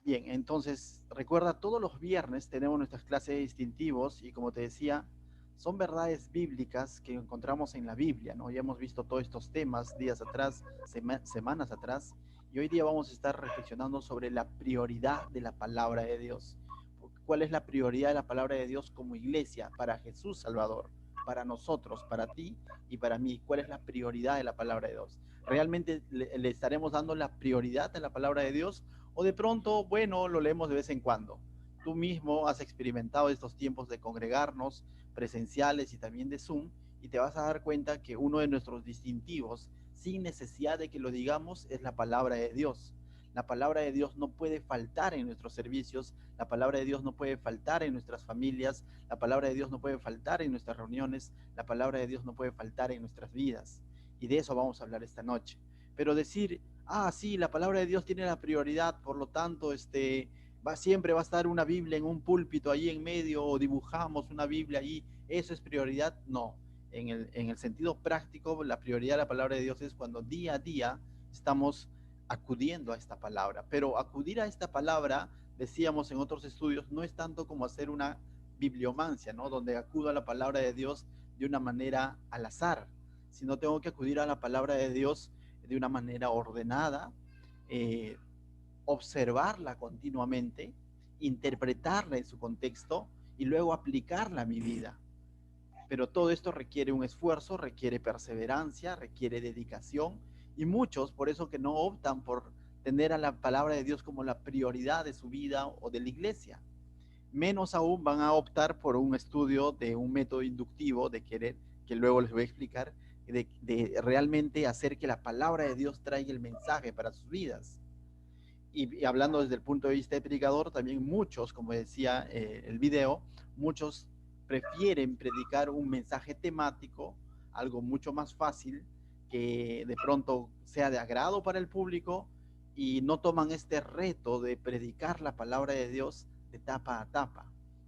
Bien, entonces recuerda, todos los viernes tenemos nuestras clases de distintivos y como te decía, son verdades bíblicas que encontramos en la Biblia, ¿no? Ya hemos visto todos estos temas días atrás, semanas atrás, y hoy día vamos a estar reflexionando sobre la prioridad de la palabra de Dios. ¿Cuál es la prioridad de la palabra de Dios como iglesia para Jesús Salvador? Para nosotros, para ti y para mí. ¿Cuál es la prioridad de la palabra de Dios? ¿Realmente le estaremos dando la prioridad a la palabra de Dios? O de pronto, bueno, lo leemos de vez en cuando. Tú mismo has experimentado estos tiempos de congregarnos presenciales y también de Zoom y te vas a dar cuenta que uno de nuestros distintivos, sin necesidad de que lo digamos, es la palabra de Dios. La palabra de Dios no puede faltar en nuestros servicios, la palabra de Dios no puede faltar en nuestras familias, la palabra de Dios no puede faltar en nuestras reuniones, la palabra de Dios no puede faltar en nuestras vidas. Y de eso vamos a hablar esta noche. Pero decir, ah, sí, la palabra de Dios tiene la prioridad, por lo tanto, siempre va a estar una Biblia en un púlpito ahí en medio o dibujamos una Biblia ahí, eso es prioridad. No, en el sentido práctico, la prioridad de la palabra de Dios es cuando día a día estamos acudiendo a esta palabra. Pero acudir a esta palabra, decíamos en otros estudios, no es tanto como hacer una bibliomancia, ¿no? Donde acudo a la palabra de Dios de una manera al azar, sino tengo que acudir a la palabra de Dios de una manera ordenada, eh, observarla continuamente, interpretarla en su contexto y luego aplicarla a mi vida. Pero todo esto requiere un esfuerzo, requiere perseverancia, requiere dedicación y muchos por eso que no optan por tener a la palabra de Dios como la prioridad de su vida o de la iglesia. Menos aún van a optar por un estudio de un método inductivo de querer, que luego les voy a explicar, de realmente hacer que la palabra de Dios traiga el mensaje para sus vidas. Y hablando desde el punto de vista de predicador, también muchos, como decía el video, muchos prefieren predicar un mensaje temático, algo mucho más fácil, que de pronto sea de agrado para el público y no toman este reto de predicar la palabra de Dios de tapa a tapa,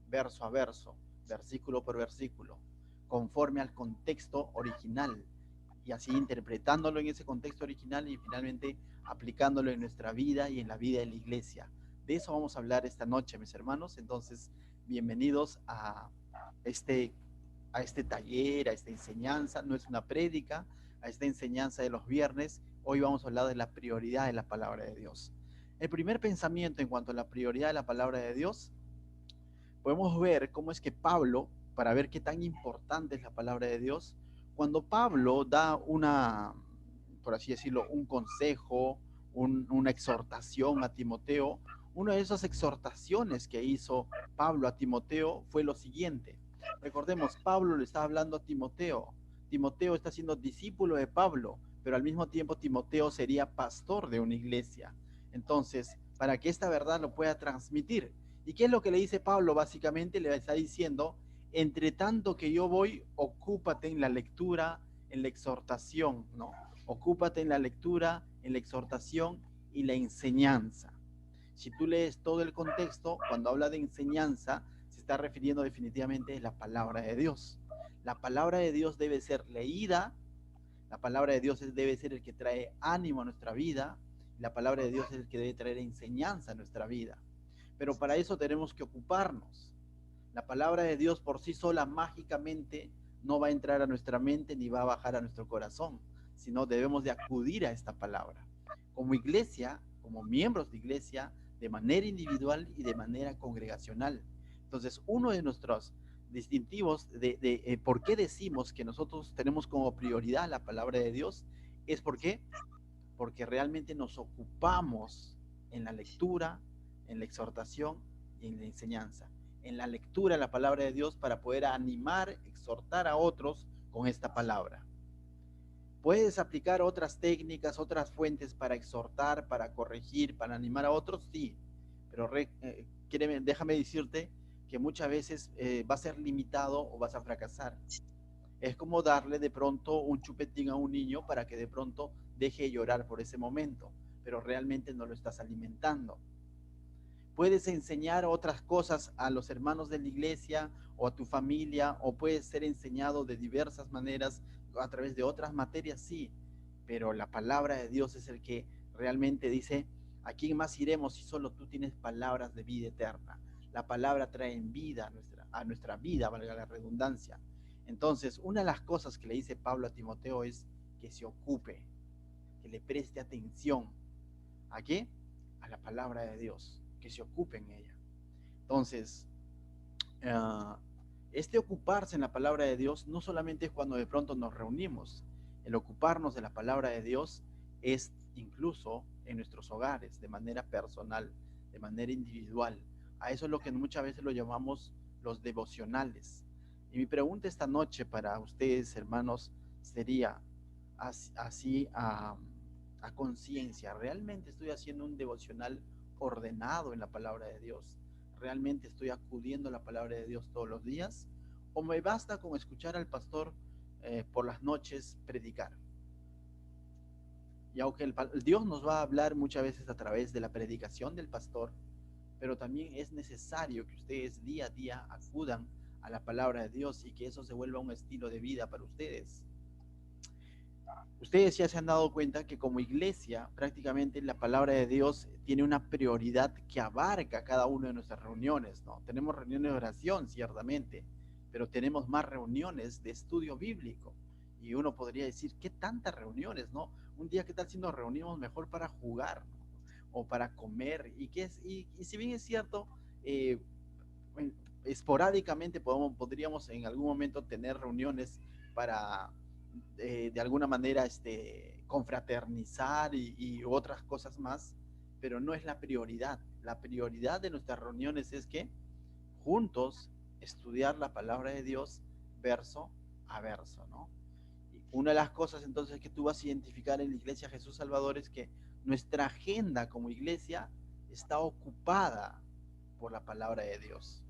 verso a verso, versículo por versículo, conforme al contexto original y así interpretándolo en ese contexto original y finalmente aplicándolo en nuestra vida y en la vida de la iglesia. De eso vamos a hablar esta noche, mis hermanos. Entonces, bienvenidos este, a este taller, a esta enseñanza. No es una prédica, a esta enseñanza de los viernes. Hoy vamos a hablar de la prioridad de la palabra de Dios. El primer pensamiento en cuanto a la prioridad de la palabra de Dios, podemos ver cómo es que Pablo, para ver qué tan importante es la palabra de Dios, cuando Pablo da por así decirlo, un consejo, una exhortación a Timoteo, una de esas exhortaciones que hizo Pablo a Timoteo fue lo siguiente. Recordemos, Pablo le está hablando a Timoteo. Timoteo está siendo discípulo de Pablo, pero al mismo tiempo Timoteo sería pastor de una iglesia. Entonces, para que esta verdad lo pueda transmitir, ¿y qué es lo que le dice Pablo? Básicamente le está diciendo, entre tanto que yo voy, ocúpate en la lectura, en la exhortación, ¿no? Ocúpate en la lectura, en la exhortación y la enseñanza. Si tú lees todo el contexto, cuando habla de enseñanza, se está refiriendo definitivamente a la palabra de Dios. La palabra de Dios debe ser leída, la palabra de Dios debe ser el que trae ánimo a nuestra vida, la palabra de Dios es el que debe traer enseñanza a nuestra vida. Pero para eso tenemos que ocuparnos. La palabra de Dios por sí sola mágicamente no va a entrar a nuestra mente ni va a bajar a nuestro corazón, sino debemos de acudir a esta palabra. Como iglesia, como miembros de iglesia, de manera individual y de manera congregacional. Entonces, uno de nuestros distintivos de por qué decimos que nosotros tenemos como prioridad la palabra de Dios es porque realmente nos ocupamos en la lectura, en la exhortación y en la enseñanza. En la lectura de la palabra de Dios para poder animar, exhortar a otros con esta palabra. ¿Puedes aplicar otras técnicas, otras fuentes para exhortar, para corregir, para animar a otros? Sí, pero déjame decirte que muchas veces va a ser limitado o vas a fracasar. Es como darle de pronto un chupetín a un niño para que de pronto deje de llorar por ese momento, pero realmente no lo estás alimentando. Puedes enseñar otras cosas a los hermanos de la iglesia o a tu familia, o puedes ser enseñado de diversas maneras a través de otras materias, sí, pero la palabra de Dios es el que realmente dice, ¿A quién más iremos si solo tú tienes palabras de vida eterna? La palabra trae en vida a nuestra vida, valga la redundancia. Entonces, una de las cosas que le dice Pablo a Timoteo es que se ocupe, que le preste atención. ¿A qué? A la palabra de Dios, que se ocupe en ella. Entonces, uh, este ocuparse en la palabra de Dios no solamente es cuando de pronto nos reunimos. El ocuparnos de la palabra de Dios es incluso en nuestros hogares, de manera personal, de manera individual. A eso es lo que muchas veces lo llamamos los devocionales. Y mi pregunta esta noche para ustedes, hermanos, sería así a conciencia. ¿Realmente estoy haciendo un devocional ordenado en la palabra de Dios? ¿Realmente estoy acudiendo a la palabra de Dios todos los días? ¿O me basta con escuchar al pastor por las noches predicar? Y aunque Dios nos va a hablar muchas veces a través de la predicación del pastor, pero también es necesario que ustedes día a día acudan a la palabra de Dios y que eso se vuelva un estilo de vida para ustedes. Ustedes ya se han dado cuenta que como iglesia prácticamente la palabra de Dios tiene una prioridad que abarca cada una de nuestras reuniones, ¿no? Tenemos reuniones de oración, ciertamente, pero tenemos más reuniones de estudio bíblico. Y uno podría decir, ¿qué tantas reuniones, no? Un día, ¿qué tal si nos reunimos mejor para jugar, ¿no? O para comer? Y si bien es cierto, eh, esporádicamente podríamos en algún momento tener reuniones para de alguna manera confraternizar y otras cosas más, pero no es la prioridad. La prioridad de nuestras reuniones es que juntos estudiar la palabra de Dios verso a verso, ¿no? Y una de las cosas entonces que tú vas a identificar en la Iglesia Jesús Salvador es que nuestra agenda como iglesia está ocupada por la palabra de Dios.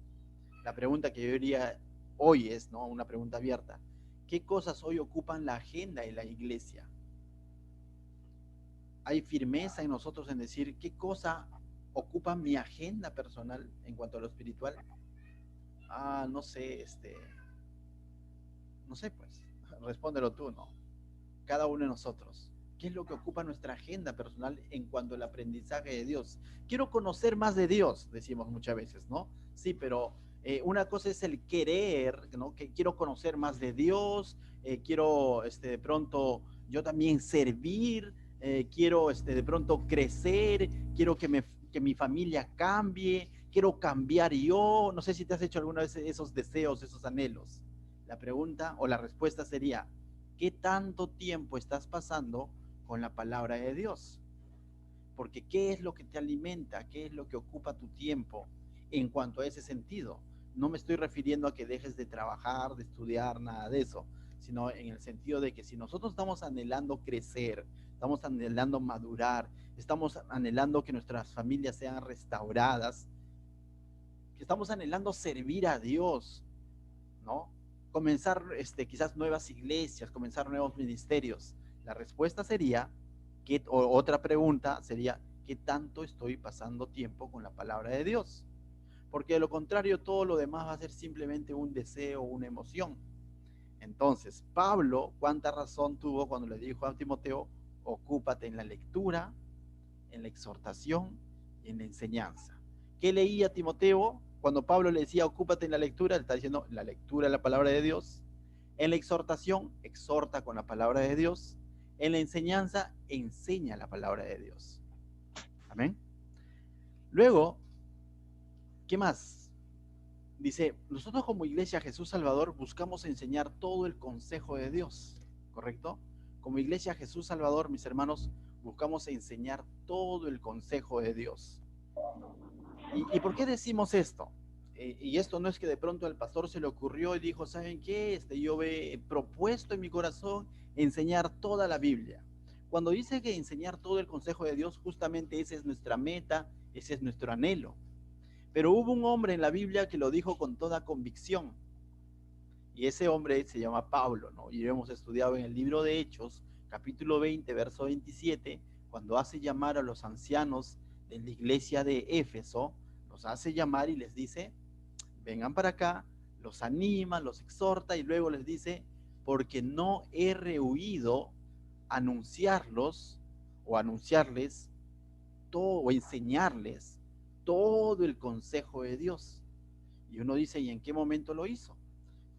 La pregunta que yo diría hoy es, ¿no? Una pregunta abierta. ¿Qué cosas hoy ocupan la agenda de la iglesia? ¿Hay firmeza en nosotros en decir qué cosa ocupa mi agenda personal en cuanto a lo espiritual? No sé, no sé, pues, respóndelo tú, ¿no? Cada uno de nosotros. ¿Qué es lo que ocupa nuestra agenda personal en cuanto al aprendizaje de Dios? Quiero conocer más de Dios, decimos muchas veces, ¿no? Sí, pero una cosa es el querer, ¿no? Que quiero conocer más de Dios, quiero de pronto yo también servir, quiero de pronto crecer, quiero que mi familia cambie, quiero cambiar yo. No sé si te has hecho alguna vez esos deseos, esos anhelos. La pregunta o la respuesta sería, ¿qué tanto tiempo estás pasando con la palabra de Dios? Porque ¿qué es lo que te alimenta? ¿Qué es lo que ocupa tu tiempo en cuanto a ese sentido? No me estoy refiriendo a que dejes de trabajar, de estudiar, nada de eso, sino en el sentido de que si nosotros estamos anhelando crecer, estamos anhelando madurar, estamos anhelando que nuestras familias sean restauradas, que estamos anhelando servir a Dios, ¿no? Comenzar quizás nuevas iglesias, comenzar nuevos ministerios. La respuesta sería, o otra pregunta sería, ¿qué tanto estoy pasando tiempo con la palabra de Dios? Porque de lo contrario, todo lo demás va a ser simplemente un deseo, una emoción. Entonces, Pablo, ¿cuánta razón tuvo cuando le dijo a Timoteo, ocúpate en la lectura, en la exhortación y en la enseñanza? ¿Qué leía Timoteo? Cuando Pablo le decía, ocúpate en la lectura, le está diciendo la lectura de la palabra de Dios. En la exhortación, exhorta con la palabra de Dios. En la enseñanza, enseña la palabra de Dios. Amén. Luego, ¿qué más? Dice, nosotros como Iglesia Jesús Salvador buscamos enseñar todo el consejo de Dios, ¿correcto? Como Iglesia Jesús Salvador, mis hermanos, buscamos enseñar todo el consejo de Dios. ¿Y por qué decimos esto? Y esto no es que de pronto al pastor se le ocurrió y dijo, ¿saben qué? Yo he propuesto en mi corazón enseñar toda la Biblia. Cuando dice que enseñar todo el consejo de Dios, justamente esa es nuestra meta, ese es nuestro anhelo. Pero hubo un hombre en la Biblia que lo dijo con toda convicción. Y ese hombre se llama Pablo, ¿no? Y hemos estudiado en el libro de Hechos, capítulo 20, verso 27, cuando hace llamar a los ancianos de la iglesia de Éfeso, los hace llamar y les dice, vengan para acá, los anima, los exhorta y luego les dice, porque no he rehuido anunciarlos o anunciarles todo o enseñarles todo el consejo de Dios. Y uno dice, ¿y en qué momento lo hizo?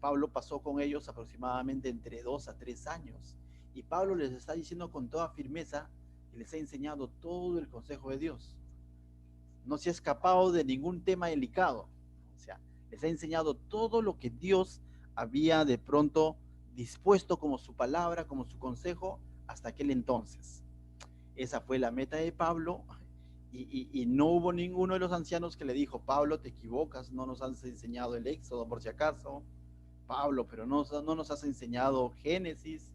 Pablo pasó con ellos aproximadamente entre 2 a 3 años. Y Pablo les está diciendo con toda firmeza que les ha enseñado todo el consejo de Dios. No se ha escapado de ningún tema delicado. O sea, les ha enseñado todo lo que Dios había de pronto dispuesto como su palabra, como su consejo, hasta aquel entonces. Esa fue la meta de Pablo. Y no hubo ninguno de los ancianos que le dijo, Pablo, te equivocas, no nos has enseñado el Éxodo por si acaso. Pablo, pero no nos has enseñado Génesis,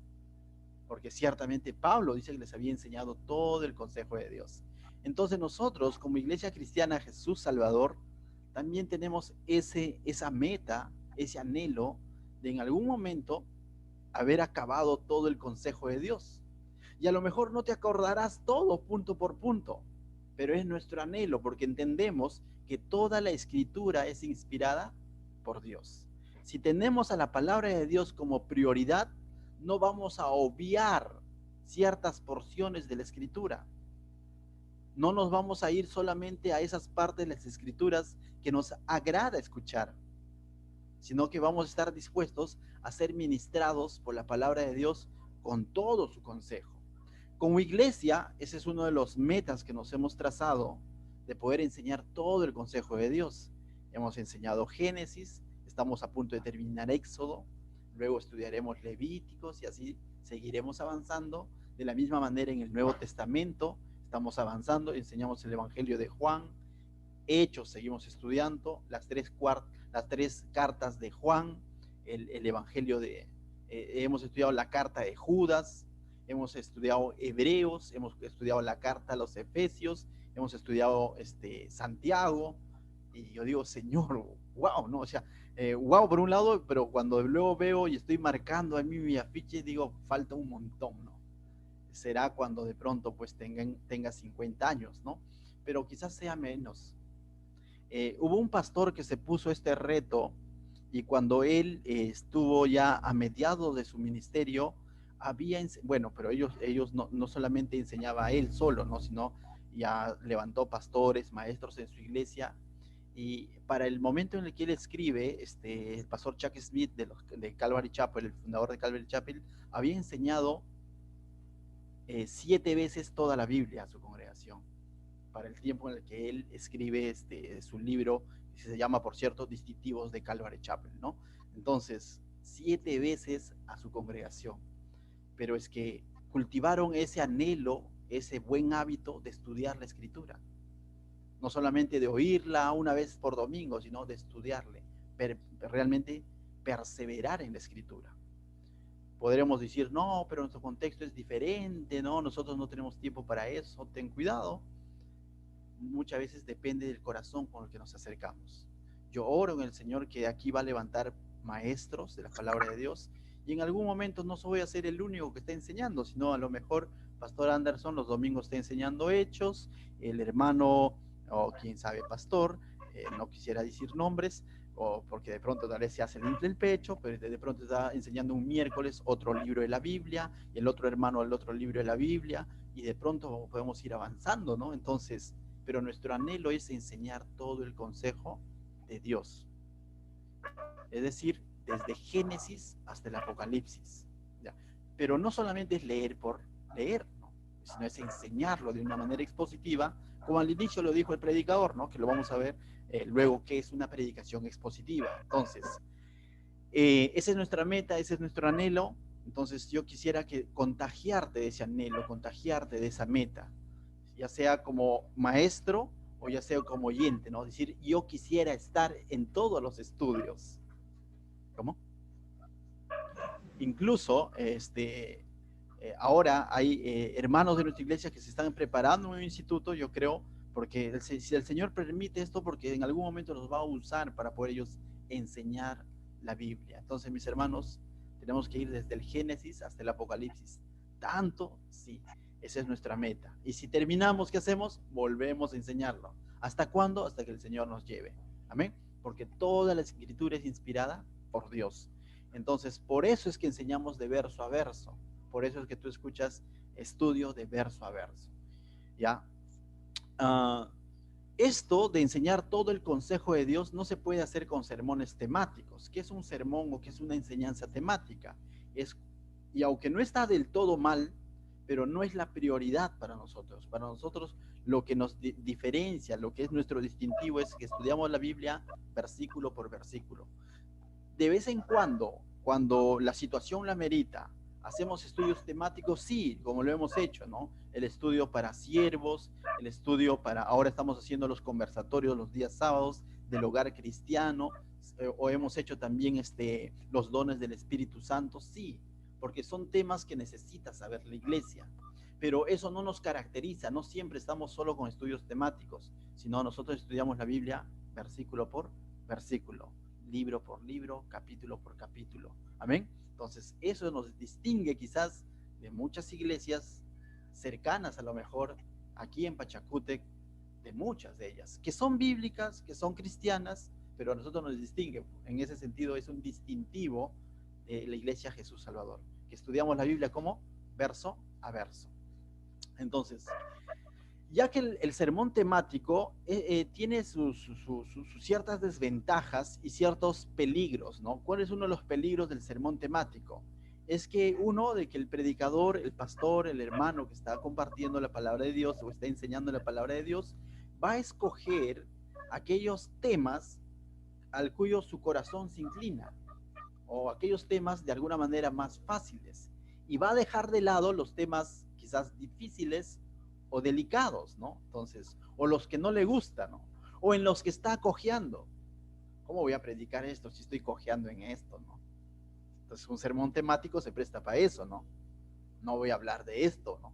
porque ciertamente Pablo dice que les había enseñado todo el consejo de Dios. Entonces nosotros, como Iglesia Cristiana Jesús Salvador, también tenemos esa meta, ese anhelo de en algún momento haber acabado todo el consejo de Dios. Y a lo mejor no te acordarás todo punto por punto, pero es nuestro anhelo porque entendemos que toda la escritura es inspirada por Dios. Si tenemos a la palabra de Dios como prioridad, no vamos a obviar ciertas porciones de la escritura. No nos vamos a ir solamente a esas partes de las escrituras que nos agrada escuchar, sino que vamos a estar dispuestos a ser ministrados por la palabra de Dios con todo su consejo. Como iglesia, ese es uno de los metas que nos hemos trazado, de poder enseñar todo el consejo de Dios. Hemos enseñado Génesis, estamos a punto de terminar Éxodo, luego estudiaremos Levíticos y así seguiremos avanzando. De la misma manera en el Nuevo Testamento estamos avanzando, enseñamos el Evangelio de Juan, Hechos seguimos estudiando, las tres cartas de Juan, el Evangelio hemos estudiado la carta de Judas, hemos estudiado Hebreos, hemos estudiado la carta a los Efesios, hemos estudiado Santiago, y yo digo, Señor, wow, ¿no? O sea, wow por un lado, pero cuando luego veo y estoy marcando a mí mi afiche, digo, falta un montón, ¿no? Será cuando de pronto pues tenga 50 años, ¿no? Pero quizás sea menos. Hubo un pastor que se puso este reto y cuando él estuvo ya a mediados de su ministerio, bueno, pero ellos no solamente enseñaba a él solo, ¿no? Sino ya levantó pastores, maestros en su iglesia. Y para el momento en el que él escribe, el pastor Chuck Smith de Calvary Chapel, el fundador de Calvary Chapel, había enseñado 7 veces toda la Biblia a su congregación para el tiempo en el que él escribe su libro, que se llama, por cierto, Distintivos de Calvary Chapel, ¿no? Entonces, 7 veces a su congregación. Pero es que cultivaron ese anhelo, ese buen hábito de estudiar la escritura. No solamente de oírla una vez por domingo, sino de estudiarle, realmente perseverar en la escritura. Podremos decir, no, pero nuestro contexto es diferente, no, nosotros no tenemos tiempo para eso, ten cuidado. Muchas veces depende del corazón con el que nos acercamos. Yo oro en el Señor que aquí va a levantar maestros de la palabra de Dios y en algún momento no voy a ser el único que está enseñando, sino a lo mejor Pastor Anderson los domingos está enseñando Hechos, el hermano o quién sabe pastor, no quisiera decir nombres, o porque de pronto tal vez se hace el pecho, pero de pronto está enseñando un miércoles otro libro de la Biblia, y el otro hermano el otro libro de la Biblia, y de pronto podemos ir avanzando, ¿no? Entonces, pero nuestro anhelo es enseñar todo el consejo de Dios. Es decir, desde Génesis hasta el Apocalipsis. ¿Ya? Pero no solamente es leer por leer, ¿no? Sino es enseñarlo de una manera expositiva, como al inicio lo dijo el predicador, ¿no? Que lo vamos a ver luego qué es una predicación expositiva. Entonces, esa es nuestra meta, ese es nuestro anhelo. Entonces yo quisiera contagiarte de ese anhelo, contagiarte de esa meta, ya sea como maestro o ya sea como oyente, ¿no? Es decir, yo quisiera estar en todos los estudios. ¿Cómo? Incluso, ahora hay hermanos de nuestra iglesia que se están preparando en un instituto, yo creo, porque si el Señor permite esto, porque en algún momento los va a usar para poder ellos enseñar la Biblia. Entonces, mis hermanos, tenemos que ir desde el Génesis hasta el Apocalipsis. Tanto, sí, esa es nuestra meta. Y si terminamos, ¿qué hacemos? Volvemos a enseñarlo. ¿Hasta cuándo? Hasta que el Señor nos lleve. Amén. Porque toda la escritura es inspirada por Dios. Entonces, por eso es que enseñamos de verso a verso. Por eso es que tú escuchas estudio de verso a verso. ¿Ya? ah, esto de enseñar todo el consejo de Dios no se puede hacer con sermones temáticos. ¿Qué es un sermón o qué es una enseñanza temática? Es, y aunque no está del todo mal, pero no es la prioridad para nosotros. Para nosotros lo que nos diferencia, lo que es nuestro distintivo es que estudiamos la Biblia versículo por versículo. De vez en cuando la situación la merita, hacemos estudios temáticos, sí, como lo hemos hecho, ¿no? El estudio para siervos, el estudio para, ahora estamos haciendo los conversatorios los días sábados del hogar cristiano, o hemos hecho también los dones del Espíritu Santo, sí, porque son temas que necesita saber la iglesia. Pero eso no nos caracteriza, no siempre estamos solo con estudios temáticos, sino nosotros estudiamos la Biblia versículo por versículo, libro por libro, capítulo por capítulo. Amén. Entonces, eso nos distingue quizás de muchas iglesias cercanas a lo mejor aquí en Pachacútec, de muchas de ellas, que son bíblicas, que son cristianas, pero a nosotros nos distingue. En ese sentido, es un distintivo de la iglesia Jesús Salvador, que estudiamos la Biblia como verso a verso. Entonces, ya que el sermón temático tiene sus ciertas desventajas y ciertos peligros, ¿no? ¿Cuál es uno de los peligros del sermón temático? Es que uno, de que el predicador, el pastor, el hermano que está compartiendo la palabra de Dios o está enseñando la palabra de Dios, va a escoger aquellos temas al cuyo su corazón se inclina, o aquellos temas de alguna manera más fáciles, y va a dejar de lado los temas quizás difíciles o delicados, ¿no? Entonces, o los que no le gustan, ¿no? O en los que está cojeando. ¿Cómo voy a predicar esto si estoy cojeando en esto, ¿no? Entonces, un sermón temático se presta para eso, ¿no? No voy a hablar de esto, ¿no?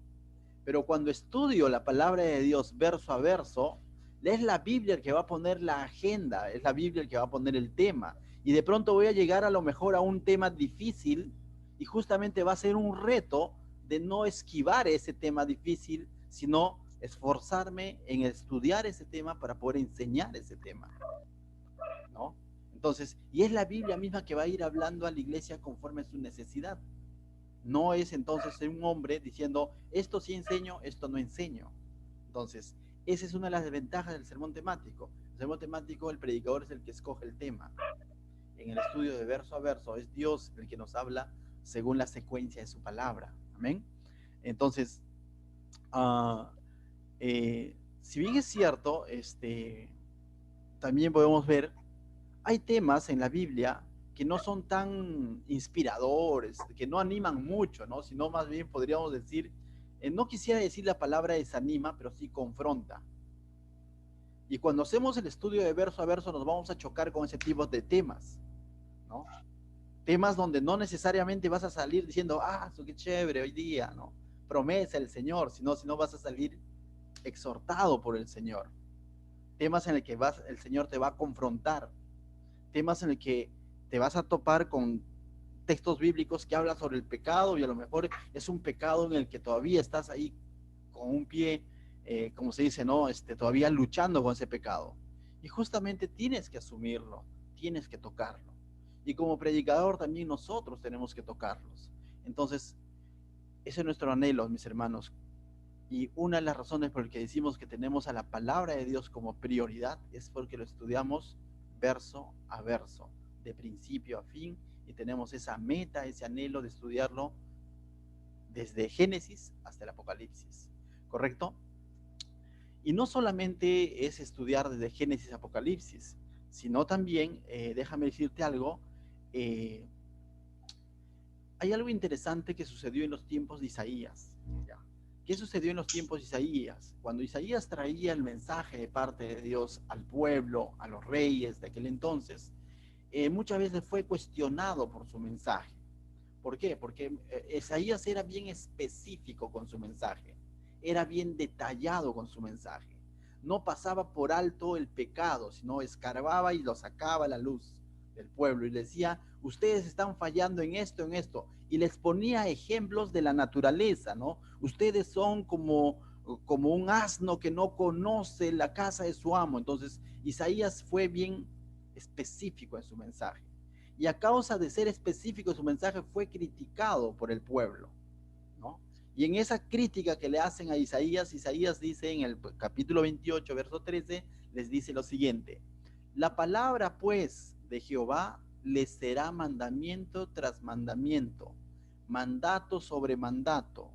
Pero cuando estudio la palabra de Dios verso a verso, es la Biblia el que va a poner la agenda, es la Biblia el que va a poner el tema. Y de pronto voy a llegar a lo mejor a un tema difícil y justamente va a ser un reto de no esquivar ese tema difícil, sino esforzarme en estudiar ese tema para poder enseñar ese tema, ¿no? Entonces, y es la Biblia misma que va a ir hablando a la iglesia conforme a su necesidad. No es entonces un hombre diciendo, esto sí enseño, esto no enseño. Entonces, esa es una de las desventajas del sermón temático. El sermón temático, el predicador es el que escoge el tema. En el estudio de verso a verso, es Dios el que nos habla según la secuencia de su palabra. Amén. Entonces, uh, si bien es cierto, también podemos ver, hay temas en la Biblia que no son tan inspiradores, que no animan mucho, ¿no? Sino más bien podríamos decir, no quisiera decir la palabra desanima, pero sí confronta. Y cuando hacemos el estudio de verso a verso nos vamos a chocar con ese tipo de temas, ¿no? Temas donde no necesariamente vas a salir diciendo, ah, qué chévere hoy día, ¿no? Promesa del Señor, sino vas a salir exhortado por el Señor. Temas en el que el Señor te va a confrontar. Temas en el que te vas a topar con textos bíblicos que hablan sobre el pecado y a lo mejor es un pecado en el que todavía estás ahí con un pie, como se dice, ¿no? Todavía luchando con ese pecado. Y justamente tienes que asumirlo, tienes que tocarlo. Y como predicador también nosotros tenemos que tocarlos. Entonces, ese es nuestro anhelo, mis hermanos. Y una de las razones por las que decimos que tenemos a la palabra de Dios como prioridad es porque lo estudiamos verso a verso, de principio a fin, y tenemos esa meta, ese anhelo de estudiarlo desde Génesis hasta el Apocalipsis, ¿correcto? Y no solamente es estudiar desde Génesis a Apocalipsis, sino también, déjame decirte algo, hay algo interesante que sucedió en los tiempos de Isaías. ¿Ya? ¿Qué sucedió en los tiempos de Isaías? Cuando Isaías traía el mensaje de parte de Dios al pueblo, a los reyes de aquel entonces, muchas veces fue cuestionado por su mensaje. ¿Por qué? Porque Isaías era bien específico con su mensaje, era bien detallado con su mensaje. No pasaba por alto el pecado, sino escarbaba y lo sacaba a la luz del pueblo y le decía, ustedes están fallando en esto, y les ponía ejemplos de la naturaleza, ¿no? Ustedes son como un asno que no conoce la casa de su amo. Entonces, Isaías fue bien específico en su mensaje. Y a causa de ser específico en su mensaje fue criticado por el pueblo, ¿no? Y en esa crítica que le hacen a Isaías, Isaías dice en el capítulo 28, verso 13, les dice lo siguiente: la palabra pues de Jehová les será mandamiento tras mandamiento, mandato sobre mandato,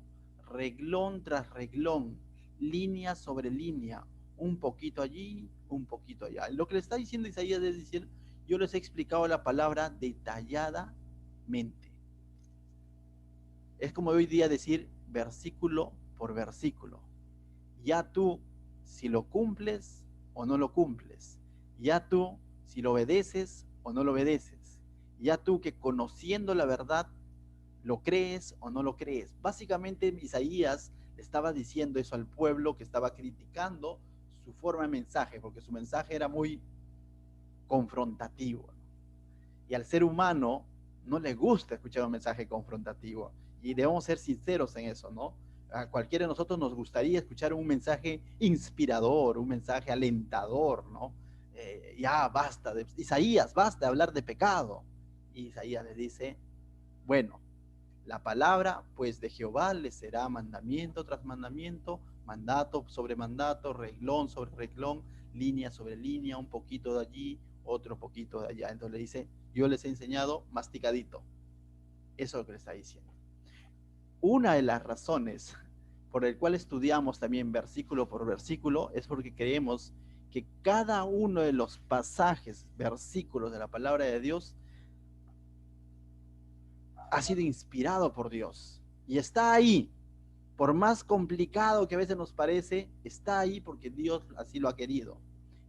reglón tras reglón, línea sobre línea, un poquito allí, un poquito allá. Lo que le está diciendo Isaías es decir, yo les he explicado la palabra detalladamente. Es como hoy día decir versículo por versículo. Ya tú, si lo cumples o no lo cumples. Ya tú, si lo obedeces o no lo obedeces. Ya tú que conociendo la verdad, lo crees o no lo crees. Básicamente Isaías le estaba diciendo eso al pueblo que estaba criticando su forma de mensaje, porque su mensaje era muy confrontativo. Y al ser humano no le gusta escuchar un mensaje confrontativo. Y debemos ser sinceros en eso, ¿no? A cualquiera de nosotros nos gustaría escuchar un mensaje inspirador, un mensaje alentador, ¿no? Ya basta, Isaías, basta de hablar de pecado. Y Isaías le dice, bueno, la palabra pues de Jehová le será mandamiento tras mandamiento, mandato sobre mandato, reglón sobre reglón, línea sobre línea, un poquito de allí, otro poquito de allá. Entonces le dice, yo les he enseñado masticadito. Eso es lo que le está diciendo. Una de las razones por el cual estudiamos también versículo por versículo es porque creemos que cada uno de los pasajes, versículos de la palabra de Dios ha sido inspirado por Dios y está ahí. Por más complicado que a veces nos parece, está ahí porque Dios así lo ha querido.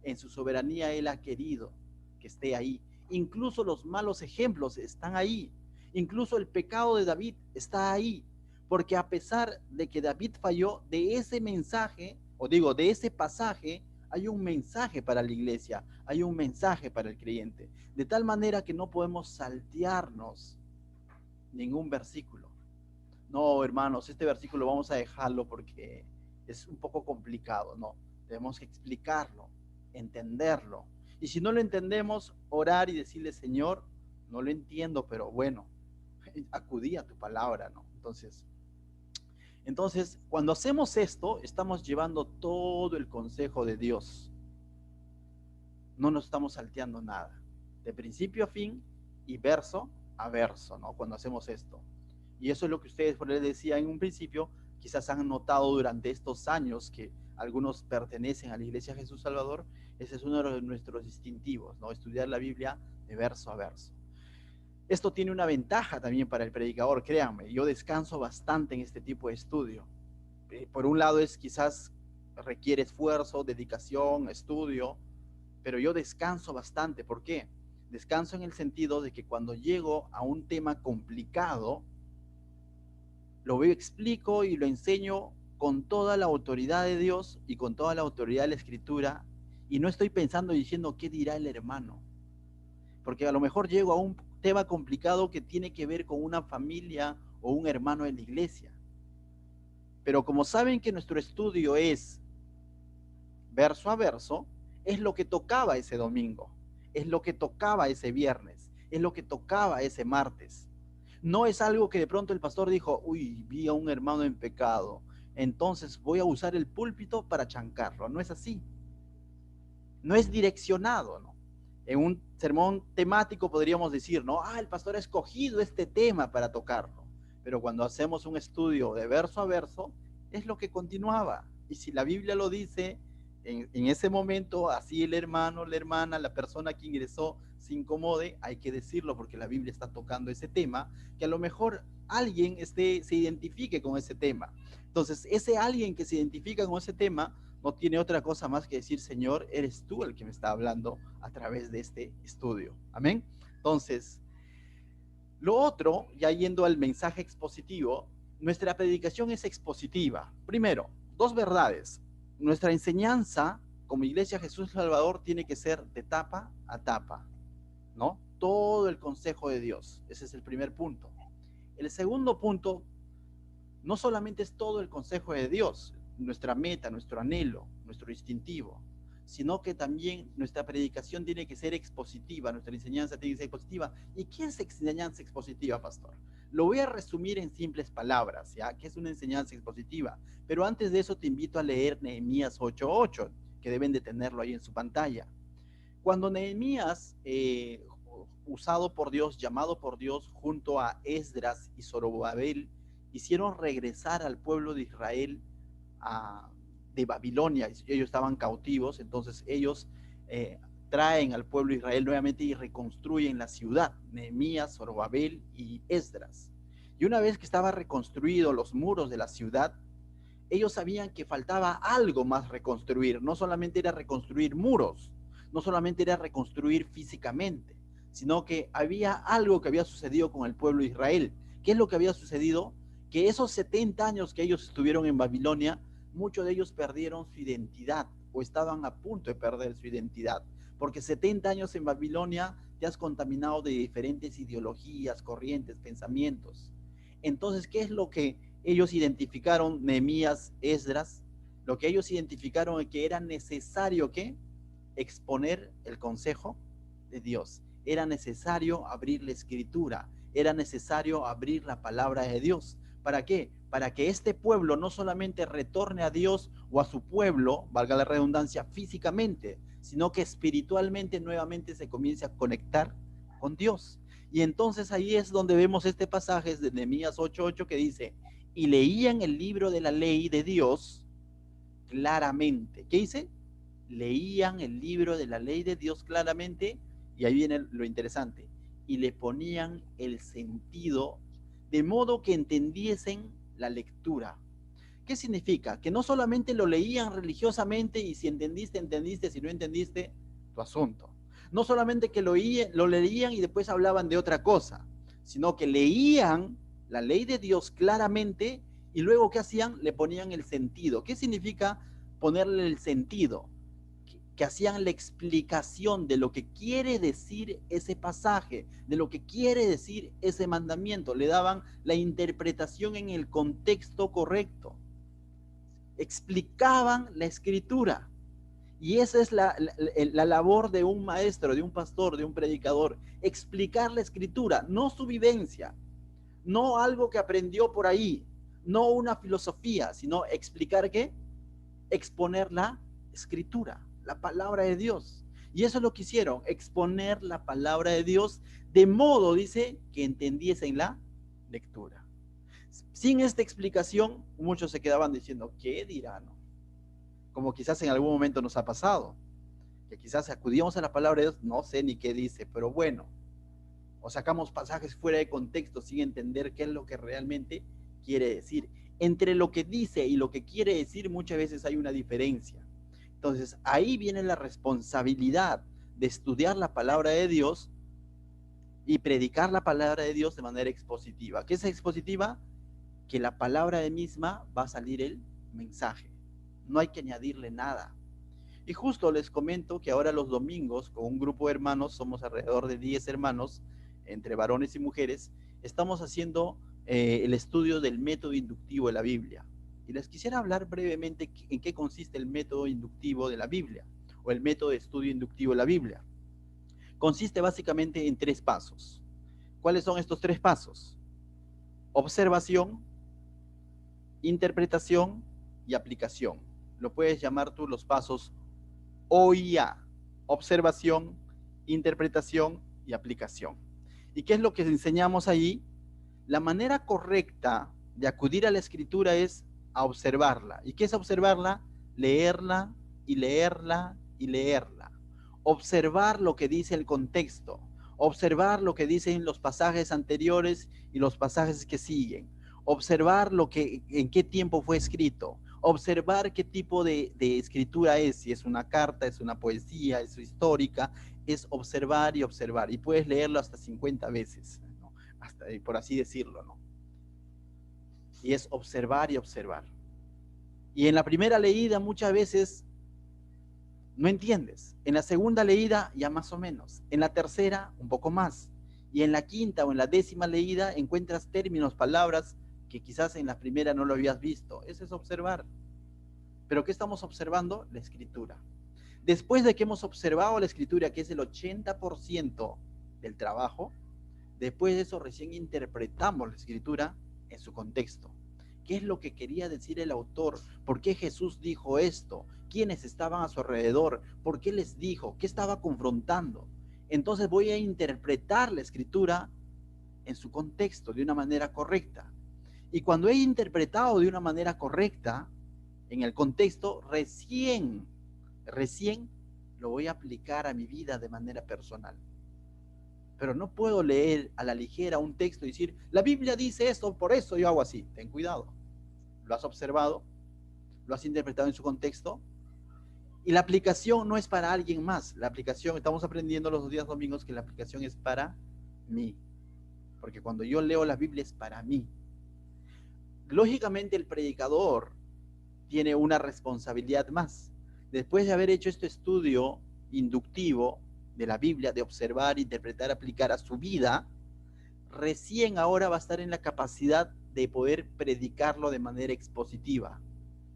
En su soberanía Él ha querido que esté ahí. Incluso los malos ejemplos están ahí. Incluso el pecado de David está ahí. Porque a pesar de que David falló, de ese mensaje, o digo, de ese pasaje, hay un mensaje para la iglesia, hay un mensaje para el creyente. De tal manera que no podemos saltearnos ningún versículo. No, hermanos, este versículo vamos a dejarlo porque es un poco complicado, ¿no? Tenemos que explicarlo, entenderlo. Y si no lo entendemos, orar y decirle, Señor, no lo entiendo, pero bueno, acudí a tu palabra, ¿no? Entonces, cuando hacemos esto, estamos llevando todo el consejo de Dios. No nos estamos salteando nada, de principio a fin y verso a verso, ¿no? Cuando hacemos esto. Y eso es lo que ustedes, por les decía en un principio, quizás han notado durante estos años que algunos pertenecen a la Iglesia Jesús Salvador. Ese es uno de nuestros distintivos, ¿no? Estudiar la Biblia de verso a verso. Esto tiene una ventaja también para el predicador, créanme. Yo descanso bastante en este tipo de estudio. Por un lado es quizás requiere esfuerzo, dedicación, estudio, pero yo descanso bastante. ¿Por qué? Descanso en el sentido de que cuando llego a un tema complicado, lo veo, explico y lo enseño con toda la autoridad de Dios y con toda la autoridad de la Escritura, y no estoy pensando y diciendo qué dirá el hermano, porque a lo mejor llego a un tema complicado que tiene que ver con una familia o un hermano de la iglesia. Pero como saben que nuestro estudio es verso a verso, es lo que tocaba ese domingo, es lo que tocaba ese viernes, es lo que tocaba ese martes. No es algo que de pronto el pastor dijo, uy, vi a un hermano en pecado, entonces voy a usar el púlpito para chancarlo. No es así. No es direccionado, ¿no? En un sermón temático podríamos decir, ¿no? El pastor ha escogido este tema para tocarlo. Pero cuando hacemos un estudio de verso a verso, es lo que continuaba. Y si la Biblia lo dice, en ese momento, así el hermano, la hermana, la persona que ingresó se incomode, hay que decirlo porque la Biblia está tocando ese tema, que a lo mejor alguien se identifique con ese tema. Entonces, ese alguien que se identifica con ese tema no tiene otra cosa más que decir, Señor, eres tú el que me está hablando a través de este estudio. Amén. Entonces, lo otro, ya yendo al mensaje expositivo, nuestra predicación es expositiva. Primero, dos verdades. Nuestra enseñanza como Iglesia Jesús Salvador tiene que ser de tapa a tapa, ¿no? Todo el consejo de Dios. Ese es el primer punto. El segundo punto, no solamente es todo el consejo de Dios, nuestra meta, nuestro anhelo, nuestro distintivo, sino que también nuestra predicación tiene que ser expositiva, nuestra enseñanza tiene que ser expositiva. ¿Y qué es enseñanza expositiva, pastor? Lo voy a resumir en simples palabras, ¿ya? Que es una enseñanza expositiva. Pero antes de eso te invito a leer Nehemías 8:8, que deben de tenerlo ahí en su pantalla. Cuando Nehemías, usado por Dios, llamado por Dios, junto a Esdras y Zorobabel, hicieron regresar al pueblo de Israel de Babilonia. Ellos estaban cautivos, entonces ellos traen al pueblo de Israel nuevamente y reconstruyen la ciudad, Nehemías, Zorobabel y Esdras. Y una vez que estaba reconstruido los muros de la ciudad, ellos sabían que faltaba algo más reconstruir. No solamente era reconstruir muros, no solamente era reconstruir físicamente, sino que había algo que había sucedido con el pueblo de Israel. ¿Qué es lo que había sucedido? Que esos 70 años que ellos estuvieron en Babilonia, muchos de ellos perdieron su identidad o estaban a punto de perder su identidad. Porque 70 años en Babilonia te has contaminado de diferentes ideologías, corrientes, pensamientos. Entonces, ¿qué es lo que ellos identificaron, Nehemías, Esdras? Lo que ellos identificaron es que era necesario que exponer el consejo de Dios. Era necesario abrir la escritura. Era necesario abrir la palabra de Dios. ¿Para qué? Para que este pueblo no solamente retorne a Dios o a su pueblo, valga la redundancia, físicamente, sino que espiritualmente nuevamente se comience a conectar con Dios. Y entonces ahí es donde vemos este pasaje de Nehemías 8:8 que dice, y leían el libro de la ley de Dios claramente. ¿Qué dice? Leían el libro de la ley de Dios claramente, y ahí viene lo interesante, y le ponían el sentido de modo que entendiesen la lectura. ¿Qué significa? Que no solamente lo leían religiosamente y si entendiste, entendiste, si no entendiste, tu asunto. No solamente que lo leían y después hablaban de otra cosa, sino que leían la ley de Dios claramente y luego ¿qué hacían? Le ponían el sentido. ¿Qué significa ponerle el sentido? Que hacían la explicación de lo que quiere decir ese pasaje, de lo que quiere decir ese mandamiento. Le daban la interpretación en el contexto correcto. Explicaban la escritura. Y esa es la labor de un maestro, de un pastor, de un predicador. Explicar la escritura, no su vivencia, no algo que aprendió por ahí, no una filosofía, sino explicar qué, exponer la escritura, la palabra de Dios. Y eso es lo que hicieron, exponer la palabra de Dios de modo, dice, que entendiesen la lectura. Sin esta explicación, muchos se quedaban diciendo, ¿qué dirán? Como quizás en algún momento nos ha pasado, que quizás acudíamos a la palabra de Dios, no sé ni qué dice, pero bueno, o sacamos pasajes fuera de contexto sin entender qué es lo que realmente quiere decir. Entre lo que dice y lo que quiere decir muchas veces hay una diferencia. Entonces ahí viene la responsabilidad de estudiar la palabra de Dios y predicar la palabra de Dios de manera expositiva. ¿Qué es expositiva? Que la palabra de misma va a salir el mensaje. No hay que añadirle nada. Y justo les comento que ahora los domingos, con un grupo de hermanos, somos alrededor de 10 hermanos, entre varones y mujeres, estamos haciendo el estudio del método inductivo de la Biblia. Y les quisiera hablar brevemente en qué consiste el método inductivo de la Biblia, o el método de estudio inductivo de la Biblia. Consiste básicamente en 3 pasos. ¿Cuáles son estos 3 pasos? Observación, interpretación y aplicación. Lo puedes llamar tú los pasos OIA: observación, interpretación y aplicación. ¿Y qué es lo que enseñamos allí? La manera correcta de acudir a la escritura es a observarla. ¿Y qué es observarla? Leerla y leerla y leerla. Observar lo que dice el contexto, observar lo que dicen los pasajes anteriores y los pasajes que siguen, observar en qué tiempo fue escrito, observar qué tipo de escritura es, si es una carta, es una poesía, es histórica, es observar y observar. Y puedes leerlo hasta 50 veces, ¿no? Hasta, por así decirlo, ¿no? Y es observar y observar. Y en la primera leída muchas veces no entiendes. En la segunda leída ya más o menos. En la tercera un poco más. Y en la quinta o en la 10ª leída encuentras términos, palabras que quizás en la primera no lo habías visto. Eso es observar. ¿Pero qué estamos observando? La escritura. Después de que hemos observado la escritura, que es el 80% del trabajo, Después de eso recién interpretamos la escritura en su contexto. ¿Qué es lo que quería decir el autor? ¿Por qué Jesús dijo esto? ¿Quiénes estaban a su alrededor? ¿Por qué les dijo? ¿Qué estaba confrontando? Entonces voy a interpretar la escritura en su contexto de una manera correcta. Y cuando he interpretado de una manera correcta, en el contexto, recién lo voy a aplicar a mi vida de manera personal. Pero no puedo leer a la ligera un texto y decir, la Biblia dice esto, por eso yo hago así. Ten cuidado. ¿Lo has observado? ¿Lo has interpretado en su contexto? Y la aplicación no es para alguien más. La aplicación, estamos aprendiendo los días domingos que la aplicación es para mí. Porque cuando yo leo la Biblia es para mí. Lógicamente el predicador tiene una responsabilidad más. Después de haber hecho este estudio inductivo de la Biblia, de observar, interpretar, aplicar a su vida, recién ahora va a estar en la capacidad de poder predicarlo de manera expositiva.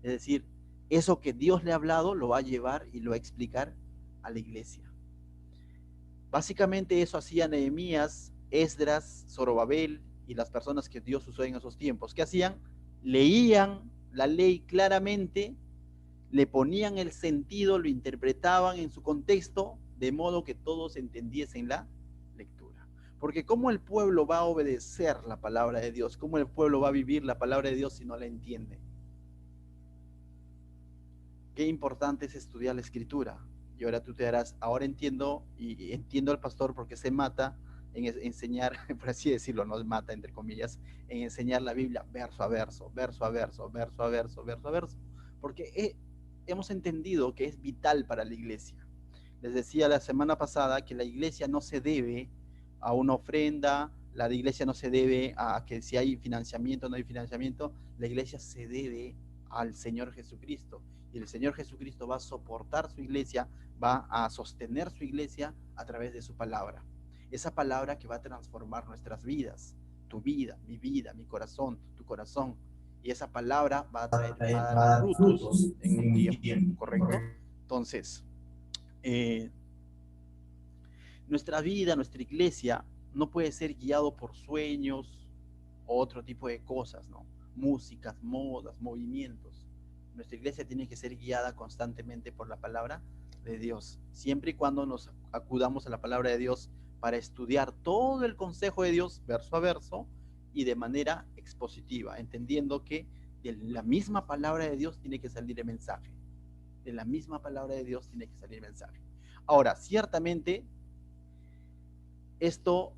Es decir, eso que Dios le ha hablado lo va a llevar y lo va a explicar a la iglesia. Básicamente eso hacía Nehemías, Esdras, Zorobabel y las personas que Dios usó en esos tiempos. ¿Qué hacían? Leían la ley claramente, le ponían el sentido, lo interpretaban en su contexto, de modo que todos entendiesen la lectura. Porque ¿cómo el pueblo va a obedecer la palabra de Dios? ¿Cómo el pueblo va a vivir la palabra de Dios si no la entiende? Qué importante es estudiar la escritura. Y ahora tú te darás, ahora entiendo, y entiendo al pastor porque se mata en enseñar, por así decirlo, no mata entre comillas, en enseñar la Biblia verso a verso, verso a verso, verso a verso, verso a verso. Porque hemos entendido que es vital para la iglesia. Les decía la semana pasada que la iglesia no se debe a una ofrenda, la iglesia no se debe a que si hay financiamiento o no hay financiamiento, la iglesia se debe al Señor Jesucristo. Y el Señor Jesucristo va a soportar su iglesia, va a sostener su iglesia a través de su palabra. Esa palabra que va a transformar nuestras vidas, tu vida, mi corazón, tu corazón. Y esa palabra va a dar frutos en un tiempo, ¿correcto? Entonces, eh, nuestra vida, nuestra iglesia, no puede ser guiado por sueños o otro tipo de cosas, ¿no? Músicas, modas, movimientos. Nuestra iglesia tiene que ser guiada constantemente por la palabra de Dios, siempre y cuando nos acudamos a la palabra de Dios para estudiar todo el consejo de Dios verso a verso y de manera expositiva, entendiendo que de la misma palabra de Dios tiene que salir el mensaje. De la misma palabra de Dios tiene que salir el mensaje. Ahora, ciertamente, esto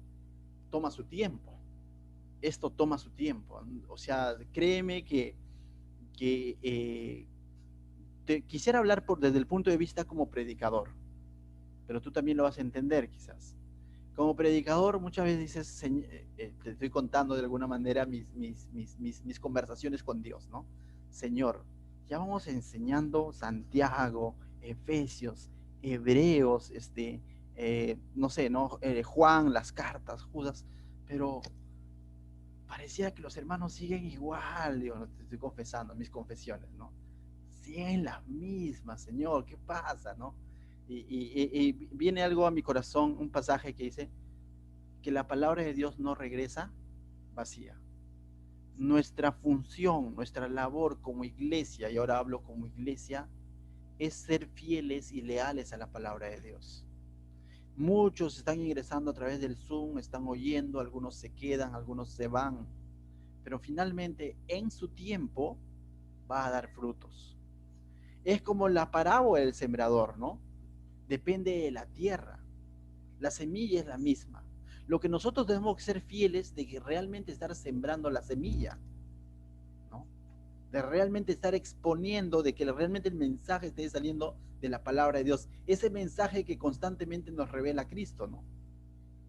toma su tiempo. Esto toma su tiempo. O sea, créeme que quisiera hablar desde el punto de vista como predicador, pero tú también lo vas a entender quizás. Como predicador muchas veces dices, te estoy contando de alguna manera mis conversaciones con Dios, ¿no? Señor, ya vamos enseñando Santiago, Efesios, Hebreos, no sé, ¿no? Juan, las cartas, Judas, pero parecía que los hermanos siguen igual, digo, no te estoy confesando, mis confesiones, ¿no? Siguen las mismas, Señor, ¿qué pasa, no? Y viene algo a mi corazón, un pasaje que dice que la palabra de Dios no regresa vacía. Nuestra función, nuestra labor como iglesia, y ahora hablo como iglesia, es ser fieles y leales a la palabra de Dios. Muchos están ingresando a través del Zoom, están oyendo, algunos se quedan, algunos se van, pero finalmente en su tiempo va a dar frutos. Es como la parábola del sembrador, ¿no? Depende de la tierra. La semilla es la misma. Lo que nosotros debemos ser fieles de que realmente estar sembrando la semilla, ¿no? De realmente estar exponiendo, de que realmente el mensaje esté saliendo de la palabra de Dios. Ese mensaje que constantemente nos revela a Cristo, ¿no?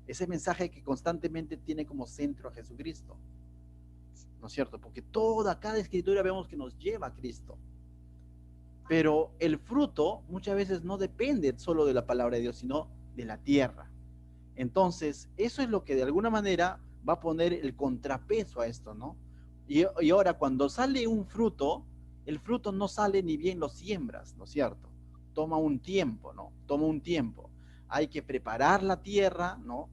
Ese mensaje que constantemente tiene como centro a Jesucristo, ¿no es cierto? Porque cada escritura vemos que nos lleva a Cristo. Pero el fruto muchas veces no depende solo de la palabra de Dios, sino de la tierra. Entonces, eso es lo que de alguna manera va a poner el contrapeso a esto, ¿no? Y ahora, cuando sale un fruto, el fruto no sale ni bien lo siembras, ¿no es cierto? Toma un tiempo, ¿no? Toma un tiempo. Hay que preparar la tierra, ¿no?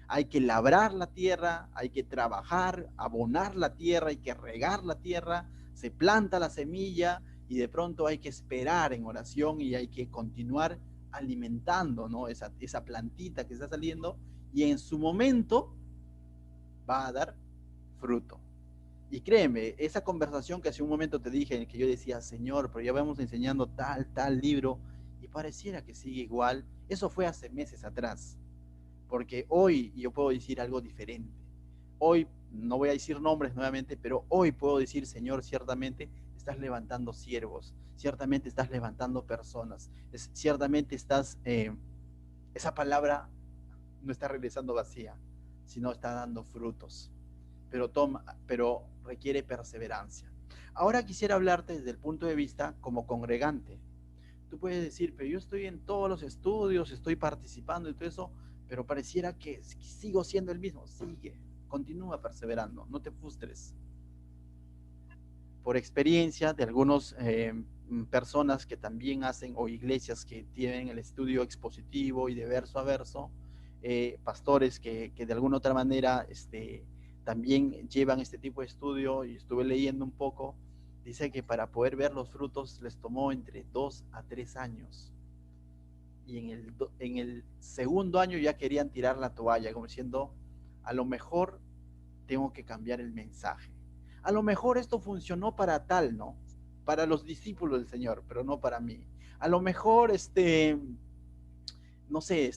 hay que labrar la tierra, hay que trabajar, abonar la tierra, hay que regar la tierra, se planta la semilla y de pronto hay que esperar en oración y hay que continuar alimentando, ¿no? esa plantita que está saliendo y en su momento va a dar fruto. Y créeme, esa conversación que hace un momento te dije, en que yo decía, Señor, pero ya vamos enseñando tal libro, y pareciera que sigue igual, eso fue hace meses atrás, porque hoy yo puedo decir algo diferente. Hoy, no voy a decir nombres nuevamente, pero hoy puedo decir, Señor, ciertamente estás levantando siervos, ciertamente estás levantando personas, ciertamente esa palabra no está regresando vacía, sino está dando frutos, pero requiere perseverancia. Ahora quisiera hablarte desde el punto de vista como congregante. Tú puedes decir, pero yo estoy en todos los estudios, estoy participando y todo eso, pero pareciera que sigo siendo el mismo. Sigue, continúa perseverando, no te frustres. Por experiencia de algunas personas que también hacen, o iglesias que tienen el estudio expositivo y de verso a verso, pastores que de alguna otra manera también llevan este tipo de estudio, y estuve leyendo un poco, dice que para poder ver los frutos les tomó entre 2 a 3 años. Y en el segundo año ya querían tirar la toalla, como diciendo, a lo mejor tengo que cambiar el mensaje. A lo mejor esto funcionó para tal, ¿no? Para los discípulos del Señor, pero no para mí. A lo mejor, no sé,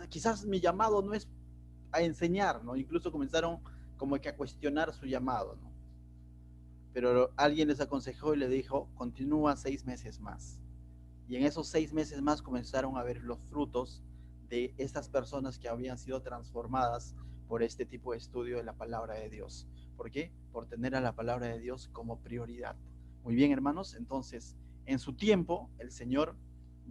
quizás mi llamado no es a enseñar, ¿no? Incluso comenzaron como que a cuestionar su llamado, ¿no? Pero alguien les aconsejó y le dijo, continúa 6 meses más. Y en esos 6 meses más comenzaron a ver los frutos de estas personas que habían sido transformadas por este tipo de estudio de la palabra de Dios. ¿Por qué? Por tener a la palabra de Dios como prioridad. Muy bien, hermanos, entonces, en su tiempo, el Señor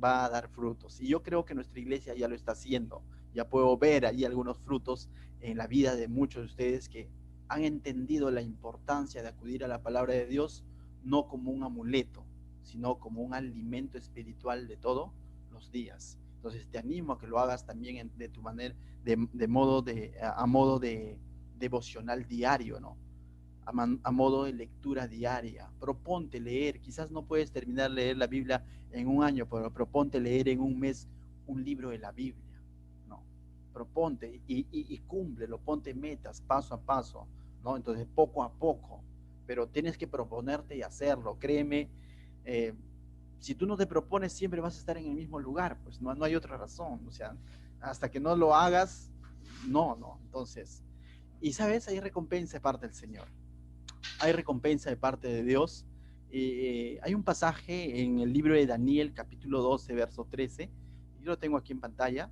va a dar frutos. Y yo creo que nuestra iglesia ya lo está haciendo. Ya puedo ver ahí algunos frutos en la vida de muchos de ustedes que han entendido la importancia de acudir a la palabra de Dios, no como un amuleto, sino como un alimento espiritual de todos los días. Entonces te animo a que lo hagas también de tu manera, a modo de devocional diario, ¿no? A modo de lectura diaria. Proponte leer, quizás no puedes terminar de leer la Biblia en un año, pero proponte leer en un mes un libro de la Biblia, ¿no? Proponte y cúmplelo, ponte metas paso a paso, ¿no? Entonces poco a poco, pero tienes que proponerte y hacerlo, créeme. eh, si tú no te propones, siempre vas a estar en el mismo lugar, pues no hay otra razón, o sea, hasta que no lo hagas, no. Entonces, y sabes, hay recompensa de parte del Señor, hay recompensa de parte de Dios. Hay un pasaje en el libro de Daniel, capítulo 12, verso 13, yo lo tengo aquí en pantalla,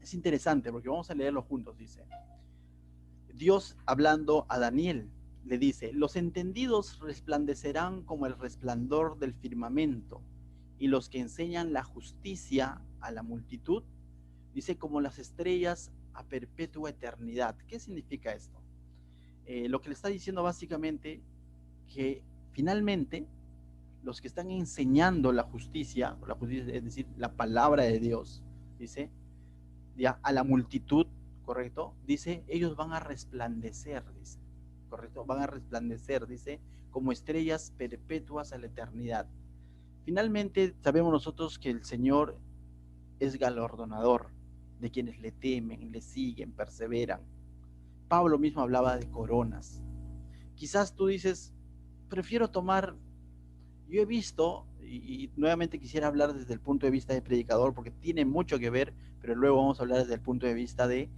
es interesante porque vamos a leerlo juntos, dice, Dios hablando a Daniel, le dice, los entendidos resplandecerán como el resplandor del firmamento, y los que enseñan la justicia a la multitud, dice, como las estrellas a perpetua eternidad. ¿Qué significa esto? Lo que le está diciendo básicamente que finalmente los que están enseñando la justicia, es decir, la palabra de Dios, dice, ya a la multitud, ¿correcto? Dice, ellos van a resplandecer, dice, ¿correcto? Van a resplandecer, dice, como estrellas perpetuas a la eternidad. Finalmente, sabemos nosotros que el Señor es galardonador de quienes le temen, le siguen, perseveran. Pablo mismo hablaba de coronas. Quizás tú dices, prefiero tomar, yo he visto, y nuevamente quisiera hablar desde el punto de vista de predicador, porque tiene mucho que ver, pero luego vamos a hablar desde el punto de vista de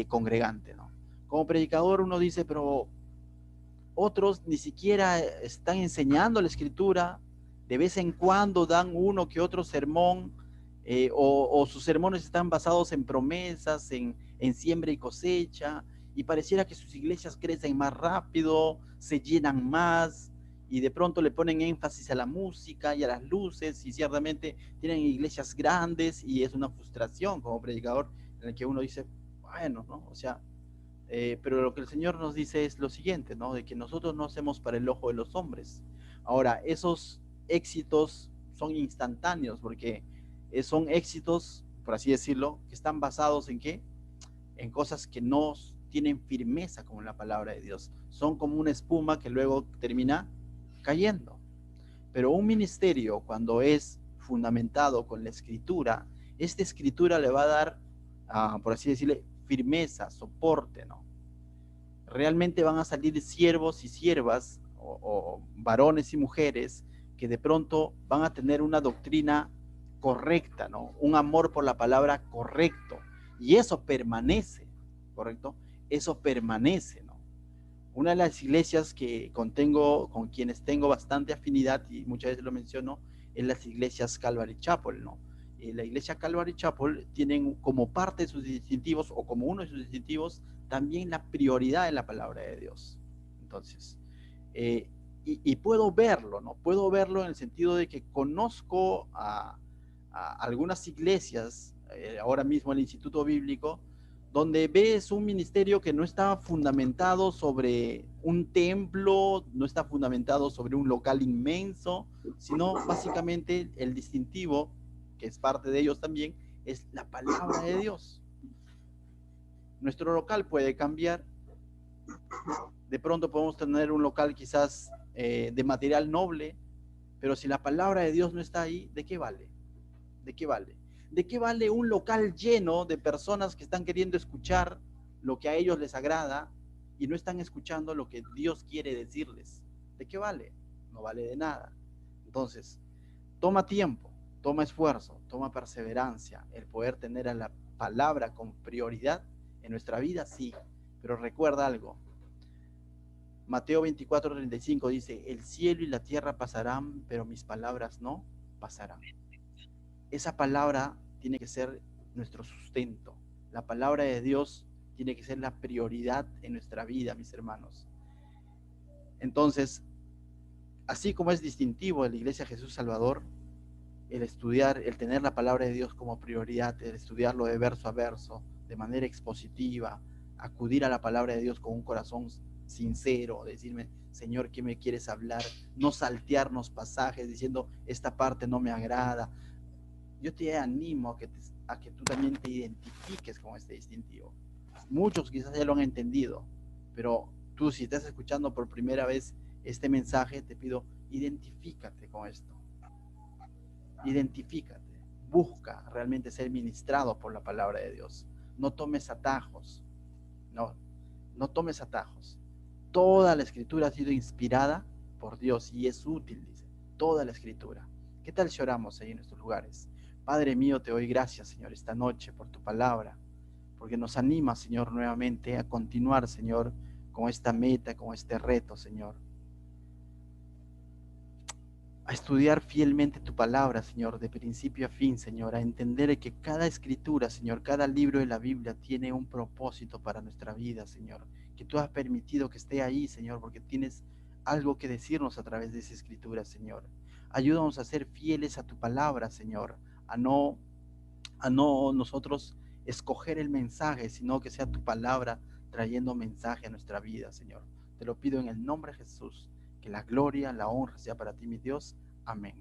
congregante, ¿no? Como predicador uno dice, pero otros ni siquiera están enseñando la escritura, de vez en cuando dan uno que otro sermón, o sus sermones están basados en promesas, en siembra y cosecha, y pareciera que sus iglesias crecen más rápido, se llenan más, y de pronto le ponen énfasis a la música y a las luces, y ciertamente tienen iglesias grandes, y es una frustración como predicador en el que uno dice, bueno, ¿no? O sea, pero lo que el Señor nos dice es lo siguiente, ¿no? De que nosotros no hacemos para el ojo de los hombres. Ahora, esos éxitos son instantáneos, porque son éxitos, por así decirlo, que están basados en qué? en cosas que no tienen firmeza como la palabra de Dios. Son como una espuma que luego termina cayendo. Pero un ministerio, cuando es fundamentado con la escritura, esta escritura le va a dar, por así decirle, firmeza, soporte, ¿no? Realmente van a salir siervos y siervas, o varones y mujeres, que de pronto van a tener una doctrina correcta, ¿no? Un amor por la palabra correcto. Y eso permanece, ¿correcto? Eso permanece, ¿no? Una de las iglesias que con quienes tengo bastante afinidad, y muchas veces lo menciono, es las iglesias Calvary Chapel, ¿no? La iglesia Calvary Chapel tienen como parte de sus distintivos, o como uno de sus distintivos, también la prioridad en la palabra de Dios. Entonces, y puedo verlo, ¿no? Puedo verlo en el sentido de que conozco a algunas iglesias, ahora mismo el Instituto Bíblico, donde ves un ministerio que no está fundamentado sobre un templo, no está fundamentado sobre un local inmenso, sino básicamente el distintivo, que es parte de ellos también, es la palabra de Dios. Nuestro local puede cambiar. De pronto podemos tener un local quizás de material noble, pero si la palabra de Dios no está ahí, ¿de qué vale? ¿De qué vale? ¿De qué vale un local lleno de personas que están queriendo escuchar lo que a ellos les agrada y no están escuchando lo que Dios quiere decirles? ¿De qué vale? No vale de nada. Entonces, toma tiempo, toma esfuerzo, toma perseverancia. El poder tener a la palabra con prioridad en nuestra vida, sí. Pero recuerda algo. Mateo 24:35 dice, el cielo y la tierra pasarán, pero mis palabras no pasarán. Esa palabra tiene que ser nuestro sustento. La palabra de Dios tiene que ser la prioridad en nuestra vida, mis hermanos. Entonces, así como es distintivo de la Iglesia Jesús Salvador, el estudiar, el tener la palabra de Dios como prioridad, el estudiarlo de verso a verso, de manera expositiva, acudir a la palabra de Dios con un corazón sincero, decirme, Señor, ¿qué me quieres hablar? No saltearnos pasajes diciendo, esta parte no me agrada. Yo te animo a que tú también te identifiques con este distintivo. Muchos quizás ya lo han entendido, pero tú, si estás escuchando por primera vez este mensaje, te pido, identifícate con esto. Identifícate. Busca realmente ser ministrado por la palabra de Dios. No tomes atajos. No tomes atajos. Toda la escritura ha sido inspirada por Dios y es útil, dice. Toda la escritura. ¿Qué tal si oramos ahí en nuestros lugares? Padre mío, te doy gracias, Señor, esta noche por tu palabra, porque nos anima, Señor, nuevamente a continuar, Señor, con esta meta, con este reto, Señor. A estudiar fielmente tu palabra, Señor, de principio a fin, Señor, a entender que cada escritura, Señor, cada libro de la Biblia tiene un propósito para nuestra vida, Señor, que tú has permitido que esté ahí, Señor, porque tienes algo que decirnos a través de esa escritura, Señor. Ayúdanos a ser fieles a tu palabra, Señor, a no nosotros escoger el mensaje, sino que sea tu palabra trayendo mensaje a nuestra vida, Señor. Te lo pido en el nombre de Jesús, que la gloria, la honra sea para ti, mi Dios. Amén.